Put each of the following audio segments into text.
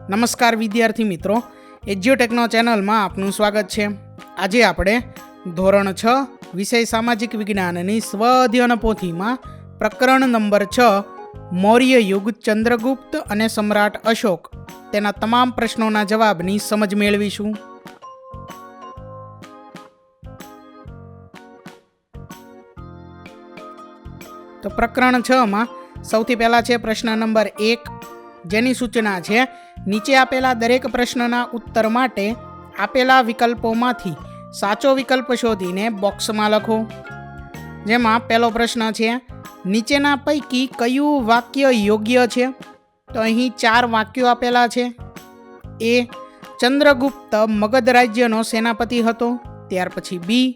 નમસ્કાર વિદ્યાર્થી મિત્રો, એજ્યુટેકનો ચેનલમાં આપનું સ્વાગત છે। આજે આપણે ધોરણ 6 વિષય સામાજિક વિજ્ઞાનની સ્વ અધ્યયન પોથીમાં પ્રકરણ નંબર 6 મૌર્ય યુગ, ચંદ્રગુપ્ત અને સમ્રાટ અશોક તેના તમામ પ્રશ્નોના જવાબની સમજ મેળવીશું। તો પ્રકરણ 6માં સૌથી પહેલા છે પ્રશ્ન નંબર 1, જેની સૂચના છે નીચે આપેલા દરેક પ્રશ્નના ઉત્તર માટે આપેલા વિકલ્પોમાંથી સાચો વિકલ્પ શોધીને બોક્સમાં લખો। જેમાં પહેલો પ્રશ્ન છે નીચેના પૈકી કયું વાક્ય યોગ્ય છે? તો અહીં 4 વાક્યો આપેલા છે। એ, ચંદ્રગુપ્ત મગધ રાજ્યનો સેનાપતિ હતો। ત્યાર પછી બી,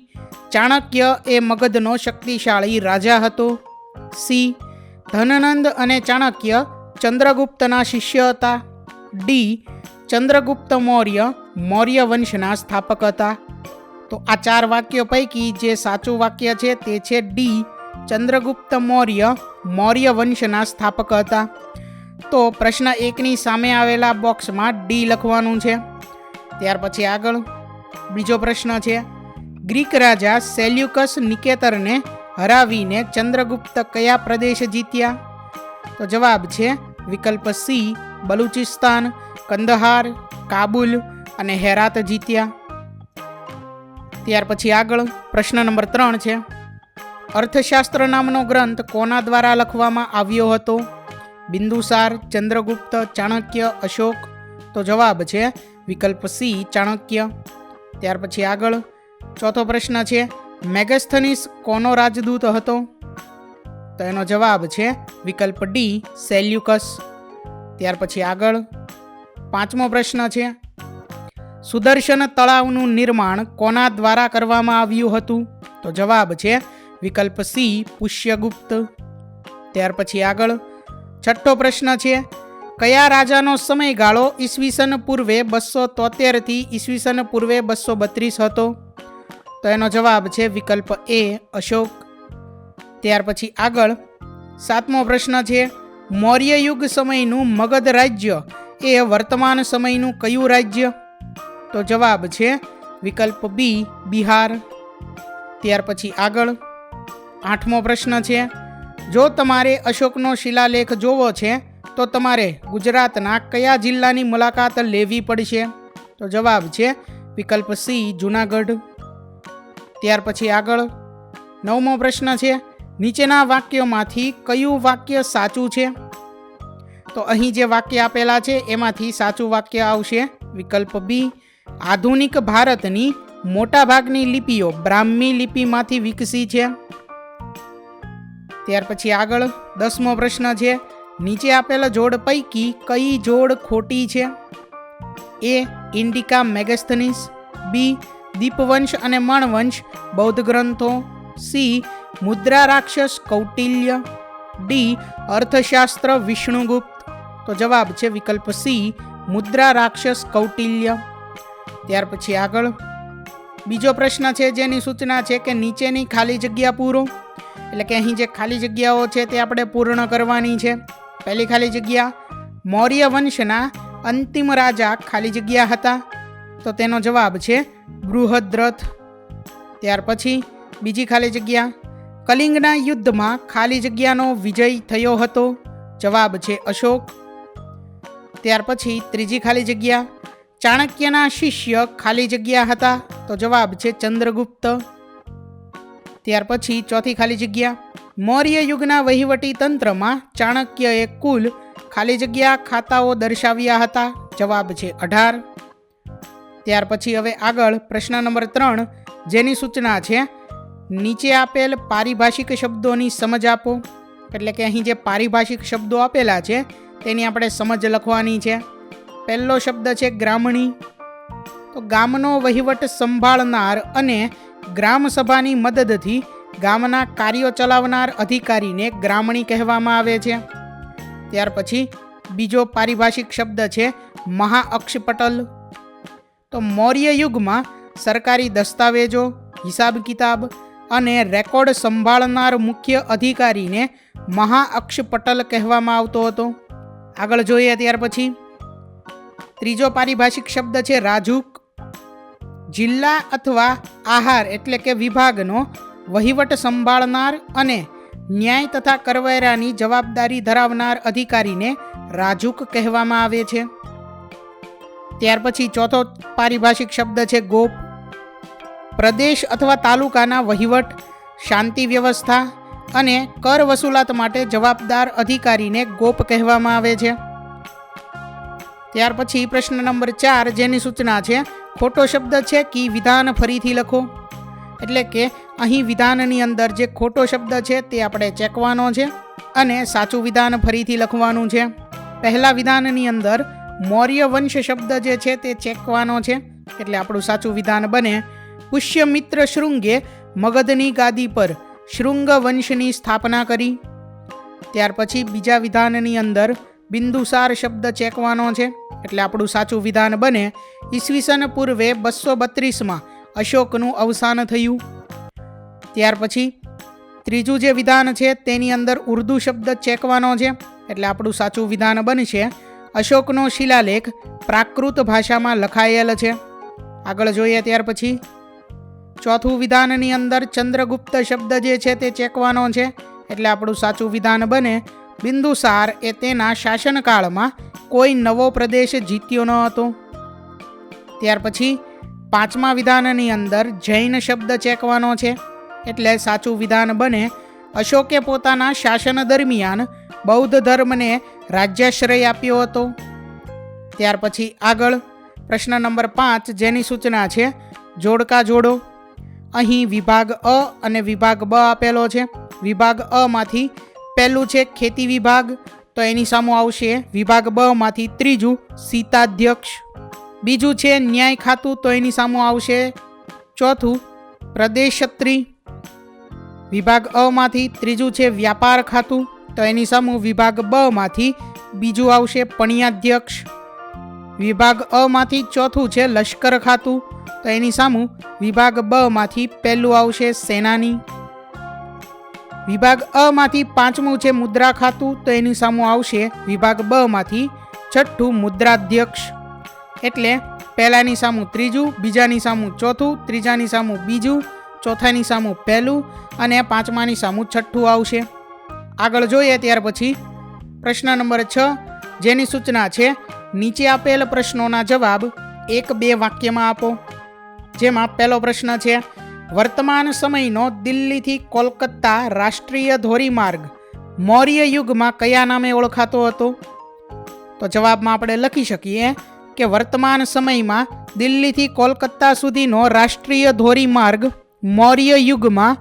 ચાણક્ય એ મગધનો શક્તિશાળી રાજા હતો। સી, ધનનંદ અને ચાણક્ય ચંદ્રગુપ્તના શિષ્ય હતા। ડી, ચંદ્રગુપ્ત મૌર્ય વંશના સ્થાપક હતા। તો આ 4 વાક્યો પૈકી જે સાચું વાક્ય છે તે છે ડી, ચંદ્રગુપ્ત મૌર્ય વંશના સ્થાપક હતા। તો પ્રશ્ન 1ની સામે આવેલા બોક્સમાં ડી લખવાનું છે। ત્યાર પછી આગળ બીજો પ્રશ્ન છે ગ્રીક રાજા સેલ્યુકસ નિકેતરને હરાવીને ચંદ્રગુપ્ત કયા પ્રદેશ જીત્યા? તો જવાબ છે વિકલ્પ સી, બલુચિસ્તાન, કંદહાર, કાબુલ અને હેરાત જીત્યા। ત્યાર પછી આગળ પ્રશ્ન નંબર 3 છે અર્થશાસ્ત્ર નામનો ગ્રંથ કોના દ્વારા લખવામાં આવ્યો હતો? બિંદુસાર, ચંદ્રગુપ્ત, ચાણક્ય, અશોક? તો જવાબ છે વિકલ્પ સી, ચાણક્ય। ત્યાર પછી આગળ ચોથો પ્રશ્ન છે મેગસ્થનીસ કોનો રાજદૂત હતો? તો એનો જવાબ છે વિકલ્પ ડી, સેલ્યુકસ। ત્યાર પછી આગળ 5મો પ્રશ્ન છે સુદર્શન તળાવનું નિર્માણ કોના દ્વારા કરવામાં આવ્યું હતું? તો જવાબ છે વિકલ્પ સી, પુષ્યગુપ્ત। ત્યાર પછી આગળ 6થો પ્રશ્ન છે કયા રાજાનો સમયગાળો ઈસવીસન પૂર્વે 273 થી ઈસવીસન પૂર્વે 232 હતો? તો એનો જવાબ છે વિકલ્પ એ, અશોક। ત્યાર પછી આગળ 7મો પ્રશ્ન છે મૌર્ય યુગ સમયનું મગધ રાજ્ય એ વર્તમાન સમયનું કયું રાજ્ય? તો જવાબ છે વિકલ્પ બી, બિહાર। ત્યાર પછી આગળ 8મો પ્રશ્ન છે જો તમારે અશોકનો શિલાલેખ જોવો છે તો તમારે ગુજરાતના કયા જિલ્લાની મુલાકાત લેવી પડશે? તો જવાબ છે વિકલ્પ સી, જૂનાગઢ। ત્યાર પછી આગળ 9મો પ્રશ્ન છે નીચેના વાક્યોમાંથી કયું વાક્ય સાચું છે? તો અહીં જે વાક્ય આપેલા છે એમાંથી સાચું વાક્ય આવશે વિકલ્પ બી, આધુનિક ભારતની મોટાભાગની લિપિઓ બ્રાહ્મી લિપિમાંથી વિકસી છે। ત્યાર પછી આગળ 10મો પ્રશ્ન છે નીચે આપેલા જોડ પૈકી કઈ જોડ ખોટી છે? એ, ઇન્ડિકા મેગસ્થનીસ, બી, દીપવંશ અને મણવંશ બૌદ્ધ ગ્રંથો, સી, મુદ્રા રાક્ષસ કૌટિલ્ય, ડી, અર્થશાસ્ત્ર વિષ્ણુગુપ્ત? તો જવાબ છે વિકલ્પ સી, મુદ્રા રાક્ષસ કૌટિલ્ય। ત્યાર પછી આગળ બીજો પ્રશ્ન છે જેની સૂચના છે કે નીચેની ખાલી જગ્યા પૂરો, એટલે કે અહીં જે ખાલી જગ્યાઓ છે તે આપણે પૂર્ણ કરવાની છે। પહેલી ખાલી જગ્યા મૌર્ય વંશના અંતિમ રાજા ખાલી જગ્યા હતા, તો તેનો જવાબ છે બૃહદ્રથ। ત્યાર પછી બીજી ખાલી જગ્યા કલિંગના યુદ્ધમાં ખાલી જગ્યાનો વિજય થયો હતો, જવાબ છે અશોક। ત્યાર પછી ત્રીજી ખાલી જગ્યા ચાણક્યના શિષ્ય ખાલી જગ્યા હતા, તો જવાબ છે ચંદ્રગુપ્ત। ત્યાર પછી ચોથી ખાલી જગ્યા મૌર્ય યુગના વહીવટી તંત્રમાં ચાણક્યએ કુલ ખાલી જગ્યા ખાતાઓ દર્શાવ્યા હતા, જવાબ છે 18। ત્યાર પછી હવે આગળ પ્રશ્ન નંબર 3 જેની સૂચના છે નીચે આપેલ પારિભાષિક શબ્દોની સમજ આપો, એટલે કે અહીં જે પારિભાષિક શબ્દો આપેલા છે તેની આપણે સમજ લખવાની છે। પહેલો શબ્દ છે ગ્રામણી, તો ગામનો વહીવટ સંભાળનાર અને ગ્રામ સભાની મદદથી ગામના કાર્યો ચલાવનાર અધિકારીને ગ્રામણી કહેવામાં આવે છે। ત્યાર પછી બીજો પારિભાષિક શબ્દ છે મહાઅક્ષપટલ, તો મૌર્ય યુગમાં સરકારી દસ્તાવેજો, હિસાબ કિતાબ અને રેકોર્ડ સંભાળનાર મુખ્ય અધિકારીને મહાઅક્ષપટલ કહેવામાં આવતો હતો। આગળ જોઈએ ત્યાર પછી ત્રીજો પારિભાષિક શબ્દ છે રાજુક. જિલ્લા અથવા આહાર એટલે કે વિભાગનો વહીવટ સંભાળનાર અને ન્યાય તથા કરવેરાની જવાબદારી ધરાવનાર અધિકારીને રાજુક કહેવામાં આવે છે. ત્યાર પછી ચોથો પારિભાષિક શબ્દ છે ગોપ. પ્રદેશ અથવા તાલુકાના વહીવટ, શાંતિ વ્યવસ્થા અને કર વસૂલાત માટે જવાબદાર અધિકારીને ગોપ કહેવામાં આવે છે. ત્યાર પછી પ્રશ્ન નંબર 4 જેની સૂચના છે ખોટો શબ્દ છે કી વિધાન ફરીથી લખો. એટલે કે અહીં વિધાનની અંદર જે ખોટો શબ્દ છે તે આપણે ચેકવાનો છે અને સાચું વિધાન ફરીથી લખવાનું છે. પહેલા વિધાનની અંદર મૌર્ય વંશ શબ્દ જે છે તે ચેકવાનો છે, એટલે આપણું સાચું વિધાન બને પુષ્યમિત્ર શૃંગે મગધની ગાદી પર શૃંગ વંશની સ્થાપના કરી. ત્યાર પછી બીજા વિધાનની અંદર બિંદુસાર શબ્દ ચેકવાનો છે, એટલે આપણું સાચું વિધાન બને ઈસવીસન પૂર્વે 232માં અશોકનું અવસાન થયું. ત્યાર પછી ત્રીજું જે વિધાન છે તેની અંદર ઉર્દુ શબ્દ ચેકવાનો છે, એટલે આપણું સાચું વિધાન બનશે અશોકનો શિલાલેખ પ્રાકૃત ભાષામાં લખાયેલ છે. આગળ જોઈએ. ત્યાર પછી ચોથું વિધાનની અંદર ચંદ્રગુપ્ત શબ્દ જે છે તે ચેકવાનો છે, એટલે આપણું સાચું વિધાન બને બિંદુસાર એ તેના શાસનકાળમાં કોઈ નવો પ્રદેશ જીત્યો ન હતો. ત્યાર પછી પાંચમા વિધાનની અંદર જૈન શબ્દ ચેકવાનો છે, એટલે સાચું વિધાન બને અશોકે પોતાના શાસન દરમિયાન બૌદ્ધ ધર્મને રાજ્યાશ્રય આપ્યો હતો. ત્યાર પછી આગળ પ્રશ્ન નંબર 5 જેની સૂચના છે જોડકા જોડો. અહીં વિભાગ અ અને વિભાગ બ આપેલો છે. વિભાગ અ માંથી પહેલું છે ખેતી વિભાગ, તો એની સામે આવશે વિભાગ બ માંથી ત્રીજું સીતાધ્યક્ષ. બીજું છે ન્યાય ખાતું, તો એની સામે આવશે ચોથું પ્રદેશત્રી. વિભાગ અ માંથી ત્રીજું છે વ્યાપાર ખાતું, તો એની સામે વિભાગ બ માંથી બીજું આવશે પણ્યાધ્યક્ષ. વિભાગ અ માંથી ચોથું છે લશ્કર ખાતું, તો એની સામે વિભાગ બ માંથી પહેલું આવશે સેનાની. વિભાગ અ માંથી પાંચમું છે મુદ્રા ખાતું, તો એની સામે આવશે વિભાગ બ માંથી છઠ્ઠું મુદ્રાધ્યક્ષ. એટલે પહેલાની સામું ત્રીજું, બીજાની સામું ચોથું, ત્રીજાની સામું બીજું, ચોથાની સામું પહેલું અને પાંચમાની સામું છઠ્ઠું આવશે. આગળ જોઈએ. ત્યાર પછી પ્રશ્ન નંબર 6 જેની સૂચના છે નીચે આપેલ પ્રશ્નોના જવાબ 1-2 વાક્યમાં આપો. જેમાં પહેલો પ્રશ્ન છે વર્તમાન સમયનો દિલ્હીથી કોલકાતા રાષ્ટ્રીય ધોરીમાર્ગ મૌર્ય યુગમાં કયા નામે ઓળખાતો હતો? તો જવાબમાં આપણે લખી શકીએ કે વર્તમાન સમયમાં દિલ્હીથી કોલકાતા સુધીનો રાષ્ટ્રીય ધોરીમાર્ગ મૌર્ય યુગમાં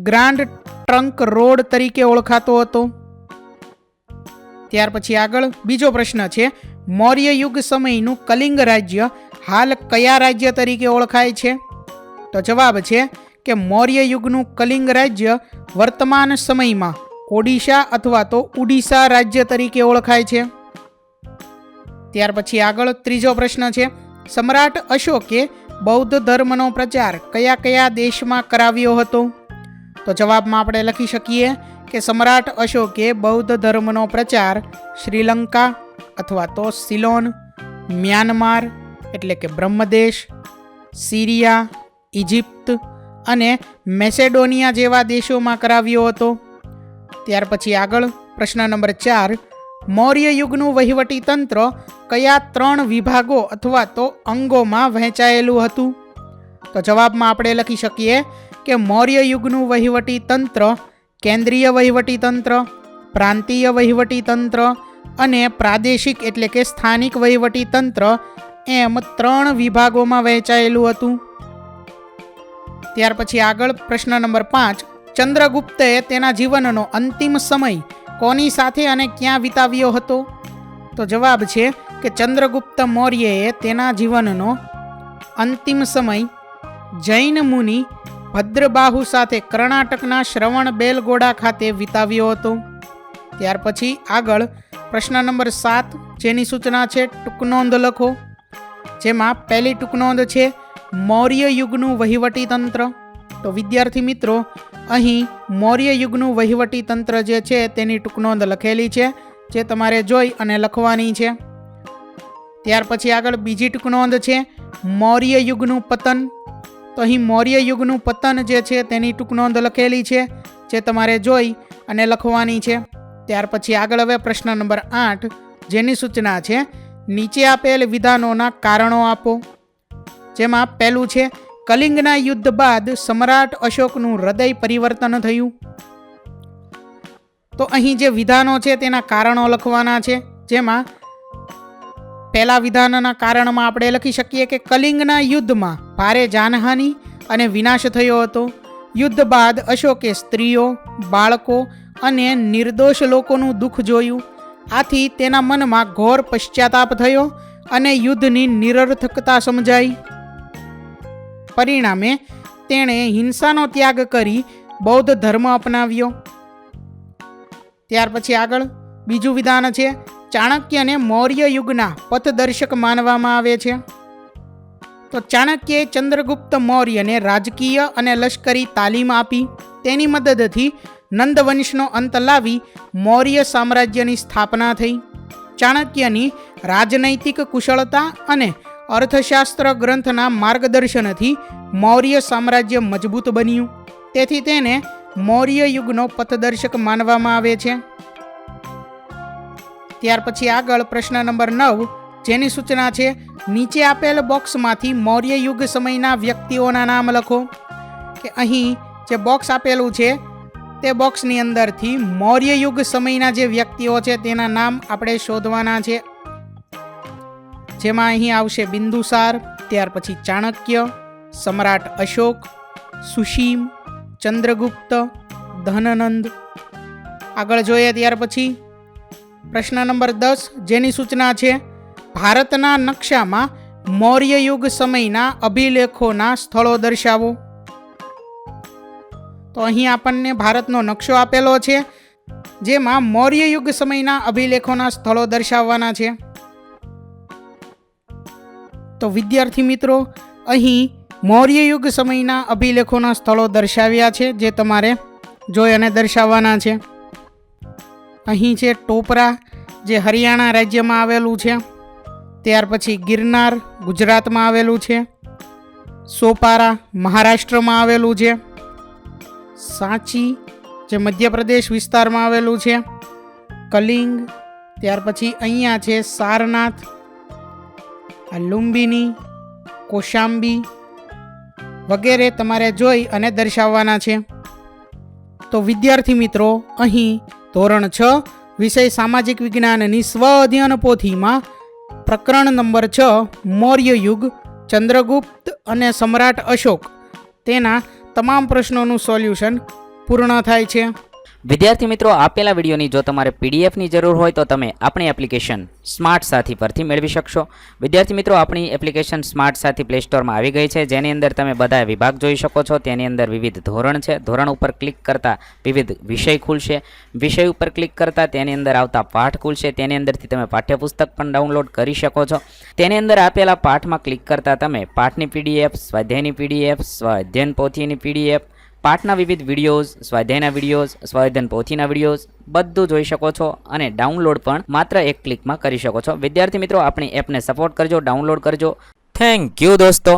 ગ્રાન્ડ ટ્રંક રોડ તરીકે ઓળખાતો હતો. ત્યાર પછી આગળ બીજો પ્રશ્ન છે મૌર્ય યુગ સમયનું કલિંગ રાજ્ય હાલ કયા રાજ્ય તરીકે ઓળખાય છે? તો જવાબ છે કે મૌર્ય યુગનું કલિંગ રાજ્ય વર્તમાન સમયમાં ઓડિશા અથવા તો ઉડીસા રાજ્ય તરીકે ઓળખાય છે. ત્યાર પછી આગળ ત્રીજો પ્રશ્ન છે સમ્રાટ અશોકે બૌદ્ધ ધર્મનો પ્રચાર કયા કયા દેશમાં કરાવ્યો હતો? તો જવાબમાં આપણે લખી શકીએ કે સમ્રાટ અશોકે બૌદ્ધ ધર્મનો પ્રચાર શ્રીલંકા અથવા તો સિલોન, મ્યાનમાર એટલે કે બ્રહ્મદેશ, સિરિયા, ઇજિપ્ત અને મેસેડોનિયા જેવા દેશોમાં કરાવ્યો હતો. ત્યાર પછી આગળ પ્રશ્ન નંબર 4 મૌર્ય યુગનું વહીવટી તંત્ર કયા 3 વિભાગો અથવા તો અંગોમાં વહેંચાયેલું હતું? તો જવાબમાં આપણે લખી શકીએ કે મૌર્ય યુગનું વહીવટી તંત્ર કેન્દ્રીય વહીવટી તંત્ર, પ્રાંતીય વહીવટી તંત્ર અને પ્રાદેશિક એટલે કે સ્થાનિક વહીવટી તંત્ર એમ 3 વિભાગોમાં વહેંચાયેલું હતું. ત્યાર પછી આગળ પ્રશ્ન નંબર 5 ચંદ્રગુપ્તે તેના જીવનનો અંતિમ સમય કોની સાથે અને ક્યાં વિતાવ્યો હતો? તો જવાબ છે કે ચંદ્રગુપ્ત મૌર્યએ તેના જીવનનો અંતિમ સમય જૈન મુનિ ભદ્રબાહુ સાથે કર્ણાટકના શ્રવણ બેલગોડા ખાતે વિતાવ્યો હતો. ત્યાર પછી આગળ પ્રશ્ન નંબર 7 જેની સૂચના છે ટૂંકનોંધ લખો. જેમાં પહેલી ટૂંકનોંધ છે મૌર્ય યુગનું વહીવટી તંત્ર. તો વિદ્યાર્થી મિત્રો અહીં મૌર્ય યુગનું વહીવટી તંત્ર જે છે તેની ટૂંકનોંધ લખેલી છે, જે તમારે જોઈ અને લખવાની છે. ત્યાર પછી આગળ બીજી ટૂંક નોંધ છે મૌર્ય યુગનું પતન. તો અહીં મૌર્ય યુગનું પતન જે છે તેની ટૂંક નોંધ લખેલી છે, જે તમારે જોઈ અને લખવાની છે. ત્યાર પછી આગળ હવે પ્રશ્ન નંબર 8, જેની સૂચના છે નીચે આપેલ વિધાનોના કારણો આપો. જેમાં પહેલું છે કલિંગના યુદ્ધ બાદ સમ્રાટ અશોકનું હૃદય પરિવર્તન થયું. તો અહીં જે વિધાનો છે તેના કારણો લખવાના છે. જેમાં પહેલા વિધાનના કારણમાં આપણે લખી શકીએ કે કલિંગના યુદ્ધમાં ભારે જાનહાનિ અને વિનાશ થયો હતો. યુદ્ધ બાદ અશોકે સ્ત્રીઓ, બાળકો અને નિર્દોષ લોકોનું દુઃખ જોયું. આથી તેના મનમાં ઘોર પશ્ચાતાપ થયો અને યુદ્ધની નિરર્થકતા સમજાઈ. પરિણામે તેણે હિંસાનો ત્યાગ કરી બૌદ્ધ ધર્મ અપનાવ્યો. ત્યાર પછી આગળ બીજું વિધાન છે ચાણક્યને મૌર્ય યુગના પથદર્શક માનવામાં આવે છે. તો ચાણક્યએ ચંદ્રગુપ્ત મૌર્યને રાજકીય અને લશ્કરી તાલીમ આપી. તેની મદદથી નંદવંશનો અંત લાવી મૌર્ય સામ્રાજ્યની સ્થાપના થઈ. ચાણક્યની રાજનૈતિક કુશળતા અને અર્થશાસ્ત્ર ગ્રંથના માર્ગદર્શનથી મૌર્ય સામ્રાજ્ય મજબૂત બન્યું. તેથી તેને મૌર્ય યુગનો પથદર્શક માનવામાં આવે છે. ત્યાર પછી આગળ પ્રશ્ન નંબર 9, જેની સૂચના છે નીચે આપેલ બોક્સમાંથી મૌર્ય યુગ સમયના વ્યક્તિઓના નામ લખો. કે અહીં જે બોક્સ આપેલું છે તે બોક્સની અંદરથી મૌર્ય યુગ સમયના જે વ્યક્તિઓ છે તેના નામ આપણે શોધવાના છે. જેમાં અહીં આવશે બિંદુસાર, ત્યાર પછી ચાણક્ય, સમ્રાટ અશોક, સુશીમ, ચંદ્રગુપ્ત, ધનનંદ. આગળ જોઈએ ત્યાર પછી પ્રશ્ન નંબર 10, જેની સૂચના છે ભારતના નકશામાં મૌર્ય યુગ સમયના અભિલેખોના સ્થળો દર્શાવો. તો અહીં આપણને ભારતનો નકશો આપેલો છે, જેમાં મૌર્ય યુગ સમયના અભિલેખોના સ્થળો દર્શાવવાના છે. તો વિદ્યાર્થી મિત્રો, અહીં મૌર્ય યુગ સમયના અભિલેખોના સ્થળો દર્શાવ્યા છે, જે તમારે જોઈ અને દર્શાવવાના છે. અહીં છે ટોપરા, જે હરિયાણા રાજ્યમાં આવેલું છે. ત્યાર પછી ગિરનાર ગુજરાતમાં આવેલું છે. સોપારા મહારાષ્ટ્રમાં આવેલું છે. સાંચી જે મધ્યપ્રદેશ વિસ્તારમાં આવેલું છે. કલિંગ, ત્યાર પછી અહીંયા છે સારનાથ, લુંબિની, કોશાંબી વગેરે તમારે જોઈ અને દર્શાવવાના છે. તો વિદ્યાર્થી મિત્રો, અહીં ધોરણ 6 વિષય સામાજિક વિજ્ઞાનની સ્વ અધ્યયન પોથીમાં પ્રકરણ નંબર 6 મૌર્ય યુગ, ચંદ્રગુપ્ત અને સમ્રાટ અશોક તેના તમામ પ્રશ્નોનું સોલ્યુશન પૂર્ણ થાય છે. વિદ્યાર્થી મિત્રો, આપેલા વિડીયોની જો તમારે પીડીએફની જરૂર હોય તો તમે આપણી એપ્લિકેશન સ્માર્ટ સાથી પરથી મેળવી શકશો. વિદ્યાર્થી મિત્રો, આપણી એપ્લિકેશન સ્માર્ટ સાથી પ્લે સ્ટોરમાં આવી ગઈ છે, જેની અંદર તમે બધા વિભાગ જોઈ શકો છો. તેની અંદર વિવિધ ધોરણ છે. ધોરણ ઉપર ક્લિક કરતાં વિવિધ વિષય ખુલશે. વિષય ઉપર ક્લિક કરતાં તેની અંદર આવતા પાઠ ખુલશે. તેની અંદરથી તમે પાઠ્યપુસ્તક પણ ડાઉનલોડ કરી શકો છો. તેની અંદર આપેલા પાઠમાં ક્લિક કરતાં તમે પાઠની પીડીએફ, સ્વાધ્યાયની પીડીએફ, સ્વાધ્યાયન પોથીની પીડીએફ, પાઠના વિવિધ વિડીયોઝ, સ્વાધ્યાયના વિડીયોઝ, સ્વાધ્યાયન પોથીના વિડીયોઝ બધું જોઈ શકો છો અને ડાઉનલોડ પણ માત્ર એક ક્લિકમાં કરી શકો છો. વિદ્યાર્થી મિત્રો, આપણી એપને સપોર્ટ કરજો, ડાઉનલોડ કરજો. થેન્ક યુ દોસ્તો.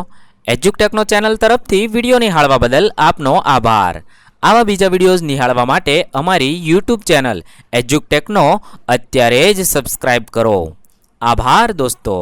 એજ્યુકટેકનો ચેનલ તરફથી વિડીયો નિહાળવા બદલ આપનો આભાર. આવા બીજા વિડીયોઝ નિહાળવા માટે અમારી યુટ્યુબ ચેનલ એજ્યુકટેકનો અત્યારે જ સબસ્ક્રાઇબ કરો. આભાર દોસ્તો.